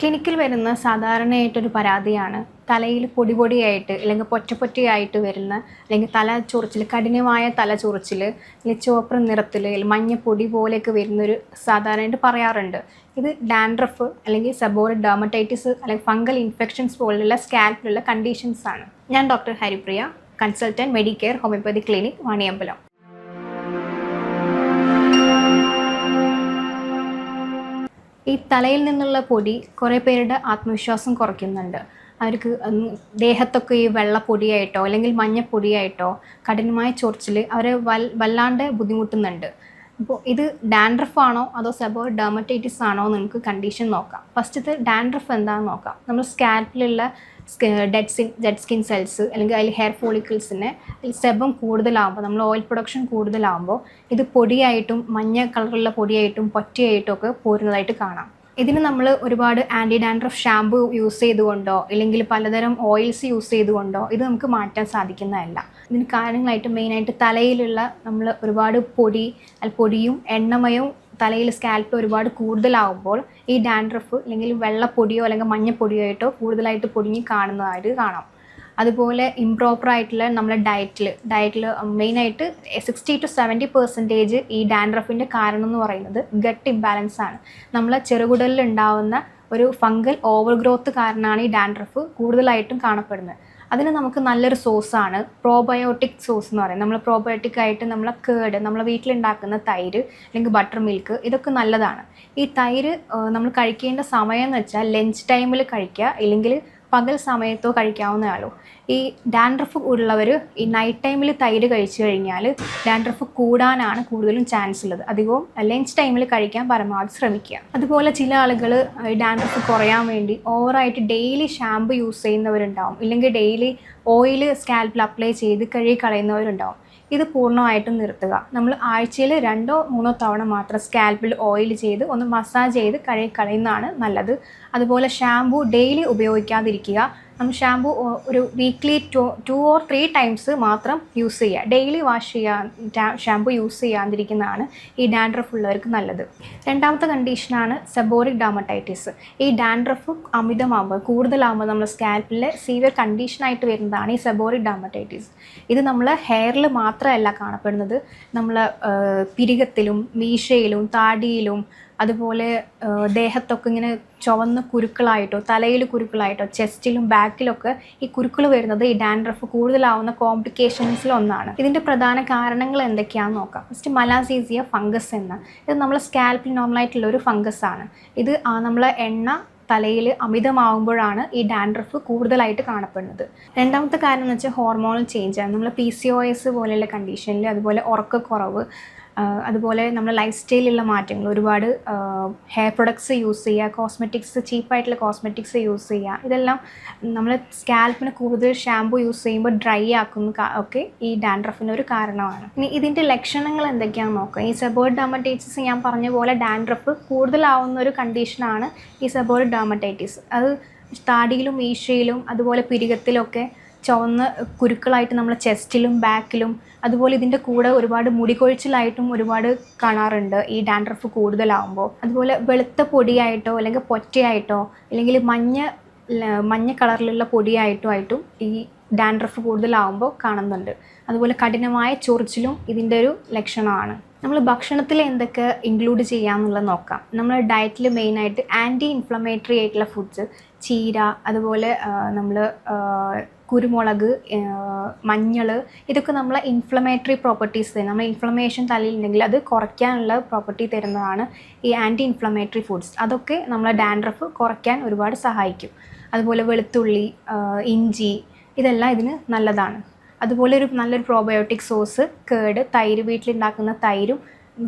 ക്ലിനിക്കിൽ വരുന്ന സാധാരണയായിട്ടൊരു പരാതിയാണ് തലയിൽ പൊടിയായിട്ട് അല്ലെങ്കിൽ പൊറ്റയായിട്ട് വരുന്ന അല്ലെങ്കിൽ തല ചൊറിച്ചിൽ, കഠിനമായ തല ചൊറിച്ചിൽ, അല്ലെങ്കിൽ ചുവപ്പ് നിറത്തിൽ മഞ്ഞ പൊടി പോലെയൊക്കെ വരുന്നൊരു സാധാരണയായിട്ട് പറയാറുണ്ട്. ഇത് ഡാൻഡ്രഫ് അല്ലെങ്കിൽ സെബോറിക് ഡെർമറ്റൈറ്റിസ് അല്ലെങ്കിൽ ഫംഗൽ ഇൻഫെക്ഷൻസ് പോലുള്ള സ്കാൽപ്പിലുള്ള കണ്ടീഷൻസ് ആണ്. ഞാൻ doctor Haripriya, consultant Medicare homeopathy clinic Vaniyambalam. ഈ തലയിൽ നിന്നുള്ള പൊടി കുറേ പേരുടെ ആത്മവിശ്വാസം കുറയ്ക്കുന്നുണ്ട്. അവർക്ക് ദേഹത്തൊക്കെ ഈ വെള്ളപ്പൊടിയായിട്ടോ അല്ലെങ്കിൽ മഞ്ഞപ്പൊടിയായിട്ടോ കഠിനമായ ചൊറിച്ചിൽ അവരെ വല്ലാണ്ട് ബുദ്ധിമുട്ടുന്നുണ്ട്. അപ്പോൾ ഇത് ഡാൻഡ്രഫ് ആണോ അതോ സെബോറിക് ഡെർമറ്റൈറ്റിസ് ആണോ എന്ന് നമുക്ക് കണ്ടീഷൻ നോക്കാം. ഫസ്റ്റത്തെ ഡാൻഡ്രഫ് എന്താണെന്ന് നോക്കാം. നമ്മൾ സ്കാൽപ്പിലുള്ള ഡെഡ് സ്കിൻ സെൽസ് അല്ലെങ്കിൽ അതിൽ ഹെയർ ഫോളിക്കിൾസിന് സെബം കൂടുതലാകുമ്പോൾ, നമ്മൾ ഓയിൽ പ്രൊഡക്ഷൻ കൂടുതലാകുമ്പോൾ ഇത് പൊടിയായിട്ടും മഞ്ഞ കളറുള്ള പൊടിയായിട്ടും പൊറ്റയായിട്ടും ഒക്കെ പോരുന്നതായിട്ട് കാണാം. ഇതിന് നമ്മൾ ഒരുപാട് ആൻറ്റി ഡാൻഡ്രഫ് ഷാമ്പു യൂസ് ചെയ്തുകൊണ്ടോ അല്ലെങ്കിൽ പലതരം ഓയിൽസ് യൂസ് ചെയ്തുകൊണ്ടോ ഇത് നമുക്ക് മാറ്റാൻ സാധിക്കുന്നതല്ല. ഇതിന് കാരണങ്ങളായിട്ട് മെയിനായിട്ട് തലയിലുള്ള നമ്മൾ ഒരുപാട് പൊടിയും എണ്ണമയവും തലയിൽ സ്കാൽപ്പ് ഒരുപാട് കൂടുതലാവുമ്പോൾ ഈ ഡാൻഡ്രഫ് അല്ലെങ്കിൽ വെള്ളപ്പൊടിയോ അല്ലെങ്കിൽ മഞ്ഞപ്പൊടിയോ ആയിട്ടോ കൂടുതലായിട്ട് പൊടിഞ്ഞ് കാണുന്നതായിട്ട് കാണാം. അതുപോലെ ഇംപ്രോപ്പറായിട്ടുള്ള നമ്മുടെ ഡയറ്റിൽ മെയിനായിട്ട് 60 to 70% ഈ ഡാൻഡ്രഫിൻ്റെ കാരണം എന്ന് പറയുന്നത് ഗട്ട് ഇംബാലൻസ് ആണ്. നമ്മളെ ചെറുകുടലിൽ ഉണ്ടാവുന്ന ഒരു ഫംഗൽ ഓവർ ഗ്രോത്ത് കാരണമാണ് ഈ ഡാൻഡ്രഫ് കൂടുതലായിട്ടും കാണപ്പെടുന്നത്. അതിന് നമുക്ക് നല്ലൊരു സോഴ്സാണ് പ്രോബയോട്ടിക് സോഴ്സ് എന്ന് പറയുന്നത്. നമ്മൾ പ്രോബയോട്ടിക് ആയിട്ട് നമ്മളെ കേട്, നമ്മളെ വീട്ടിലുണ്ടാക്കുന്ന തൈര് അല്ലെങ്കിൽ ബട്ടർ മിൽക്ക്, ഇതൊക്കെ നല്ലതാണ്. ഈ തൈര് നമ്മൾ കഴിക്കേണ്ട സമയം എന്ന് വെച്ചാൽ ലഞ്ച് ടൈമിൽ കഴിക്കുക, ഇല്ലെങ്കിൽ പകൽ സമയത്തോ കഴിക്കാവുന്നതാണല്ലോ. ഈ ഡാൻഡ്രഫ് ഉള്ളവർ ഈ നൈറ്റ് ടൈമിൽ തൈര് കഴിച്ചു കഴിഞ്ഞാൽ ഡാൻഡ്രഫ് കൂടാനാണ് കൂടുതലും ചാൻസ് ഉള്ളത്. അധികവും ലഞ്ച് ടൈമിൽ കഴിക്കാൻ പരമാവധി ശ്രമിക്കുക. അതുപോലെ ചില ആളുകൾ ഡാൻഡ്രഫ് കുറയാൻ വേണ്ടി ഓവറായിട്ട് ഡെയിലി ഷാമ്പു യൂസ് ചെയ്യുന്നവരുണ്ടാവും, ഇല്ലെങ്കിൽ ഡെയിലി ഓയിൽ സ്കാൽപ്പിൽ അപ്ലൈ ചെയ്ത് കഴുകി കളയുന്നവരുണ്ടാവും. ഇത് പൂർണ്ണമായിട്ടും നിർത്തുക. നമ്മൾ ആഴ്ചയിൽ 2-3 തവണ മാത്രം സ്കാൽപ്പിൽ ഓയിൽ ചെയ്ത് ഒന്ന് മസാജ് ചെയ്ത് കഴുകി കളയുന്നതാണ് നല്ലത്. അതുപോലെ ഷാമ്പു ഡെയിലി ഉപയോഗിക്കാതിരിക്കുക. നമ്മൾ ഷാമ്പു ഒരു വീക്ക്ലി 2 or 3 ടൈംസ് മാത്രം യൂസ് ചെയ്യുക. ഡെയിലി ഷാമ്പു യൂസ് ചെയ്യാതിരിക്കുന്നതാണ് ഈ ഡാൻഡ്രഫ് ഉള്ളവർക്ക് നല്ലത്. രണ്ടാമത്തെ കണ്ടീഷനാണ് സെബോറിക് ഡെർമറ്റൈറ്റിസ്. ഈ ഡാൻഡ്രഫ് അമിതമാകുമ്പോൾ, കൂടുതലാകുമ്പോൾ നമ്മൾ സ്കാൽപ്പിലെ സീവിയർ കണ്ടീഷനായിട്ട് വരുന്നതാണ് ഈ സെബോറിക് ഡെർമറ്റൈറ്റിസ്. ഇത് നമ്മൾ ഹെയറിൽ മാത്രമല്ല കാണപ്പെടുന്നത്, നമ്മൾ പിരികത്തിലും മീശയിലും താടിയിലും അതുപോലെ ദേഹത്തൊക്കെ ഇങ്ങനെ ചുവന്ന കുരുക്കളായിട്ടോ തലയിൽ കുരുക്കളായിട്ടോ ചെസ്റ്റിലും ബാക്കിലൊക്കെ ഈ കുരുക്കൾ വരുന്നത് ഈ ഡാൻഡ്രഫ് കൂടുതലാവുന്ന കോംപ്ലിക്കേഷൻസിലൊന്നാണ്. ഇതിൻ്റെ പ്രധാന കാരണങ്ങൾ എന്തൊക്കെയാണെന്ന് നോക്കാം. ഫസ്റ്റ് മലാസീസിയ ഫംഗസ് എന്ന ഇത് നമ്മളെ സ്കാൽപ്പിൽ നോർമലായിട്ടുള്ള ഒരു ഫംഗസ് ആണ്. ഇത് നമ്മളെ എണ്ണ തലയിൽ അമിതമാകുമ്പോഴാണ് ഈ ഡാൻഡ്രഫ് കൂടുതലായിട്ട് കാണപ്പെടുന്നത്. രണ്ടാമത്തെ കാര്യം എന്ന് വെച്ചാൽ ഹോർമോണൽ ചേഞ്ചാണ്. നമ്മൾ PCOS പോലെയുള്ള കണ്ടീഷനിൽ, അതുപോലെ ഉറക്കക്കുറവ്, അതുപോലെ നമ്മുടെ ലൈഫ് സ്റ്റൈലിലുള്ള മാറ്റങ്ങൾ, ഒരുപാട് ഹെയർ പ്രൊഡക്ട്സ് യൂസ് ചെയ്യുക, കോസ്മെറ്റിക്സ്, ചീപ്പായിട്ടുള്ള കോസ്മെറ്റിക്സ് യൂസ് ചെയ്യുക, ഇതെല്ലാം നമ്മൾ സ്കാൽപ്പിന് കൂടുതൽ ഷാമ്പു യൂസ് ചെയ്യുമ്പോൾ ഡ്രൈ ആക്കുന്ന ഒക്കെ ഈ ഡാൻഡ്രഫിന് ഒരു കാരണമാണ്. ഇനി ഇതിൻ്റെ ലക്ഷണങ്ങൾ എന്തൊക്കെയാണെന്ന് നോക്കാം. ഈ സെബോറിക് ഡെർമറ്റൈറ്റിസ് ഞാൻ പറഞ്ഞ പോലെ ഡാൻഡ്രഫ് കൂടുതലാവുന്ന ഒരു കണ്ടീഷനാണ് ഈ സെബോറിക് ഡെർമറ്റൈറ്റിസ്. അത് താടിയിലും മീശയിലും അതുപോലെ പിരികത്തിലൊക്കെ ചുവന്ന കുരുക്കളായിട്ട് നമ്മളെ ചെസ്റ്റിലും ബാക്കിലും, അതുപോലെ ഇതിൻ്റെ കൂടെ ഒരുപാട് മുടികൊഴിച്ചിലായിട്ടും ഒരുപാട് കാണാറുണ്ട് ഈ ഡാൻഡ്രഫ് കൂടുതലാവുമ്പോൾ. അതുപോലെ വെളുത്ത പൊടിയായിട്ടോ അല്ലെങ്കിൽ പൊറ്റയായിട്ടോ അല്ലെങ്കിൽ മഞ്ഞ കളറിലുള്ള പൊടിയായിട്ടും ഈ ഡാൻഡ്രഫ് കൂടുതലാവുമ്പോൾ കാണുന്നുണ്ട്. അതുപോലെ കഠിനമായ ചൊറിച്ചിലും ഇതിൻ്റെ ഒരു ലക്ഷണമാണ്. നമ്മൾ ഭക്ഷണത്തിൽ എന്തൊക്കെ ഇൻക്ലൂഡ് ചെയ്യാമെന്നുള്ളത് നോക്കാം. നമ്മൾ ഡയറ്റിൽ മെയിനായിട്ട് ആൻറ്റി ഇൻഫ്ലമേറ്ററി ആയിട്ടുള്ള ഫുഡ്സ്, ചീര, അതുപോലെ നമ്മൾ കുരുമുളക്, മഞ്ഞൾ, ഇതൊക്കെ നമ്മളെ ഇൻഫ്ലമേറ്ററി പ്രോപ്പർട്ടീസ് തരും. നമ്മൾ ഇൻഫ്ലമേഷൻ തലയിലുണ്ടെങ്കിൽ അത് കുറയ്ക്കാനുള്ള പ്രോപ്പർട്ടി തരുന്നതാണ് ഈ ആൻറ്റി ഇൻഫ്ലമേറ്ററി ഫുഡ്സ്. അതൊക്കെ നമ്മളെ ഡാൻഡ്രഫ് കുറയ്ക്കാൻ ഒരുപാട് സഹായിക്കും. അതുപോലെ വെളുത്തുള്ളി, ഇഞ്ചി, ഇതെല്ലാം ഇതിന് നല്ലതാണ്. അതുപോലെ നല്ലൊരു പ്രോബയോട്ടിക് സോഴ്സ് കേട്, തൈര്, വീട്ടിലുണ്ടാക്കുന്ന തൈരും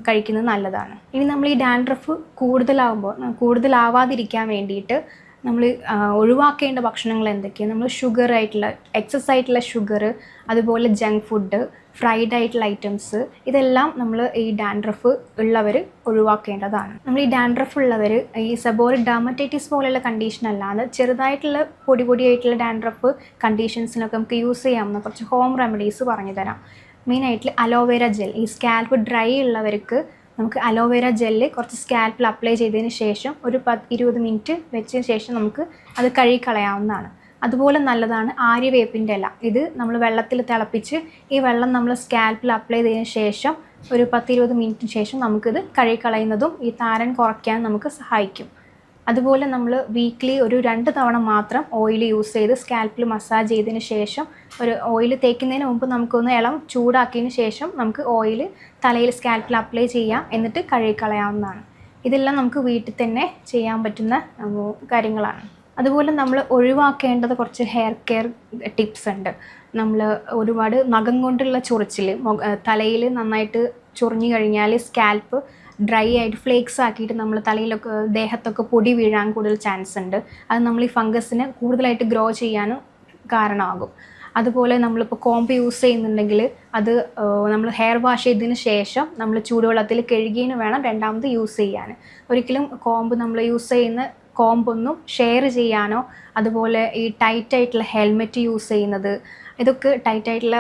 കഴിക്കുന്നത് നല്ലതാണ്. ഇനി നമ്മൾ ഈ ഡാൻഡ്രഫ് കൂടുതലാവാതിരിക്കാൻ വേണ്ടിയിട്ട് നമ്മൾ ഒഴിവാക്കേണ്ട ഭക്ഷണങ്ങൾ എന്തൊക്കെയാണ്? നമ്മൾ എക്സസ് ആയിട്ടുള്ള ഷുഗർ, അതുപോലെ ജങ്ക് ഫുഡ്, ഫ്രൈഡ് ആയിട്ടുള്ള ഐറ്റംസ്, ഇതെല്ലാം നമ്മൾ ഈ ഡാൻഡ്രഫ് ഉള്ളവർ ഒഴിവാക്കേണ്ടതാണ്. നമ്മൾ ഈ ഡാൻഡ്രഫ് ഉള്ളവർ ഈ സെബോറിക് ഡെർമറ്റൈറ്റിസ് പോലെയുള്ള കണ്ടീഷൻ അല്ലാതെ ചെറുതായിട്ടുള്ള പൊടിയായിട്ടുള്ള ഡാൻഡ്രഫ് കണ്ടീഷൻസിനൊക്കെ നമുക്ക് യൂസ് ചെയ്യാവുന്ന കുറച്ച് ഹോം റെമഡീസ് പറഞ്ഞു തരാം. മെയിനായിട്ട് അലോവേര ജെൽ. ഈ സ്കാൽപ്പ് ഡ്രൈ ഉള്ളവർക്ക് നമുക്ക് അലോവേര ജെല്ല് കുറച്ച് സ്കാൽപ്പിൽ അപ്ലൈ ചെയ്തതിന് ശേഷം ഒരു 10-20 മിനിറ്റ് വെച്ചതിന് ശേഷം നമുക്ക് അത് കഴുകിക്കളയാവുന്നതാണ്. അതുപോലെ നല്ലതാണ് ആര്യവേപ്പിൻ്റെ ഇല. ഇത് നമ്മൾ വെള്ളത്തിൽ തിളപ്പിച്ച് ഈ വെള്ളം നമ്മൾ സ്കാൽപ്പിൽ അപ്ലൈ ചെയ്തതിന് ശേഷം ഒരു 10-20 മിനിറ്റിന് ശേഷം നമുക്കിത് കഴുകിക്കളയുന്നതും ഈ താരൻ കുറയ്ക്കാൻ നമുക്ക് സഹായിക്കും. അതുപോലെ നമ്മൾ വീക്ക്ലി ഒരു 2 തവണ മാത്രം ഓയിൽ യൂസ് ചെയ്ത് സ്കാൽപ്പിൽ മസാജ് ചെയ്തതിന് ശേഷം ഒരു ഓയിൽ തേക്കുന്നതിന് മുമ്പ് നമുക്കൊന്ന് ഇളം ചൂടാക്കിയതിന് ശേഷം നമുക്ക് ഓയിൽ തലയിൽ സ്കാൽപ്പിൽ അപ്ലൈ ചെയ്യാം, എന്നിട്ട് കഴുകിക്കളയാവുന്നതാണ്. ഇതെല്ലാം നമുക്ക് വീട്ടിൽ തന്നെ ചെയ്യാൻ പറ്റുന്ന കാര്യങ്ങളാണ്. അതുപോലെ നമ്മൾ ഒഴിവാക്കേണ്ടത് കുറച്ച് ഹെയർ കെയർ ടിപ്സ് ഉണ്ട്. നമ്മൾ ഒരുപാട് നഖം കൊണ്ടുള്ള ചൊറിച്ചിൽ തലയിൽ നന്നായിട്ട് ചൊറിഞ്ഞു കഴിഞ്ഞാൽ സ്കാൽപ്പ് ഡ്രൈ ആയിട്ട് ഫ്ലേക്സ് ആക്കിയിട്ട് നമ്മൾ തലയിലൊക്കെ ദേഹത്തൊക്കെ പൊടി വീഴാൻ കൂടുതൽ ചാൻസ് ഉണ്ട്. അത് നമ്മൾ ഈ ഫംഗസിനെ കൂടുതലായിട്ട് ഗ്രോ ചെയ്യാനും കാരണമാകും. അതുപോലെ നമ്മളിപ്പോൾ കോമ്പ് യൂസ് ചെയ്യുന്നുണ്ടെങ്കിൽ അത് നമ്മൾ ഹെയർ വാഷ് ചെയ്തതിന് ശേഷം നമ്മൾ ചൂടുവെള്ളത്തിൽ കഴുകിയതിന് വേണം രണ്ടാമത് യൂസ് ചെയ്യാൻ. ഒരിക്കലും കോമ്പ് നമ്മൾ യൂസ് ചെയ്യുന്ന കോമ്പൊന്നും ഷെയർ ചെയ്യാനോ, അതുപോലെ ഈ ടൈറ്റായിട്ടുള്ള ഹെൽമെറ്റ് യൂസ് ചെയ്യുന്നത്, ഇതൊക്കെ ടൈറ്റായിട്ടുള്ള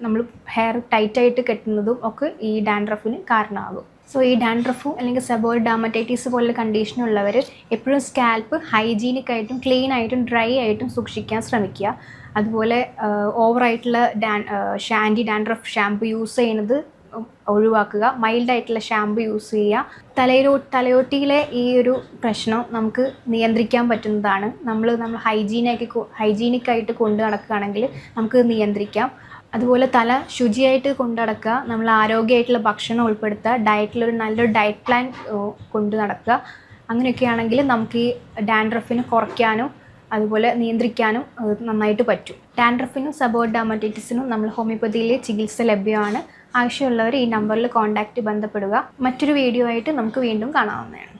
നമ്മൾ ഹെയർ ടൈറ്റായിട്ട് കെട്ടുന്നതും ഒക്കെ ഈ ഡാൻഡ്രഫിന് കാരണമാകും. സോ ഈ ഡാൻഡ്രഫും അല്ലെങ്കിൽ സെബോയിഡ് ഡെർമറ്റൈറ്റിസ് പോലുള്ള കണ്ടീഷനുള്ളവർ എപ്പോഴും സ്കാൽപ്പ് ഹൈജീനിക്കായിട്ടും ക്ലീൻ ആയിട്ടും ഡ്രൈ ആയിട്ടും സൂക്ഷിക്കാൻ ശ്രമിക്കുക. അതുപോലെ ഓവറായിട്ടുള്ള ആൻറ്റി ഡാൻഡ്രഫ് ഷാമ്പു യൂസ് ചെയ്യുന്നത് ഒഴിവാക്കുക. മൈൽഡായിട്ടുള്ള ഷാമ്പു യൂസ് ചെയ്യുക. തലയോട്ടിയിലെ ഈ ഒരു പ്രശ്നം നമുക്ക് നിയന്ത്രിക്കാൻ പറ്റുന്നതാണ്. നമ്മൾ ഹൈജീനിക്കായിട്ട് കൊണ്ടു നടക്കുകയാണെങ്കിൽ നമുക്ക് നിയന്ത്രിക്കാം. അതുപോലെ തല ശുചിയായിട്ട് കൊണ്ടു നടക്കുക, നമ്മൾ ആരോഗ്യമായിട്ടുള്ള ഭക്ഷണം ഉൾപ്പെടുത്തുക, ഡയറ്റിലൊരു നല്ലൊരു ഡയറ്റ് പ്ലാൻ കൊണ്ടു നടക്കുക. അങ്ങനെയൊക്കെയാണെങ്കിൽ നമുക്ക് ഈ ഡാൻഡ്രഫിന് കുറയ്ക്കാനും അതുപോലെ നിയന്ത്രിക്കാനും നന്നായിട്ട് പറ്റും. ഡാൻഡ്രഫിനും സെബോയിഡ് ഡെർമറ്റൈറ്റിസിനും നമ്മൾ ഹോമിയോപ്പതിയിലെ ചികിത്സ ലഭ്യമാണ്. ആവശ്യമുള്ളവർ ഈ നമ്പറിൽ ബന്ധപ്പെടുക. മറ്റൊരു വീഡിയോ ആയിട്ട് നമുക്ക് വീണ്ടും കാണാവുന്നതാണ്.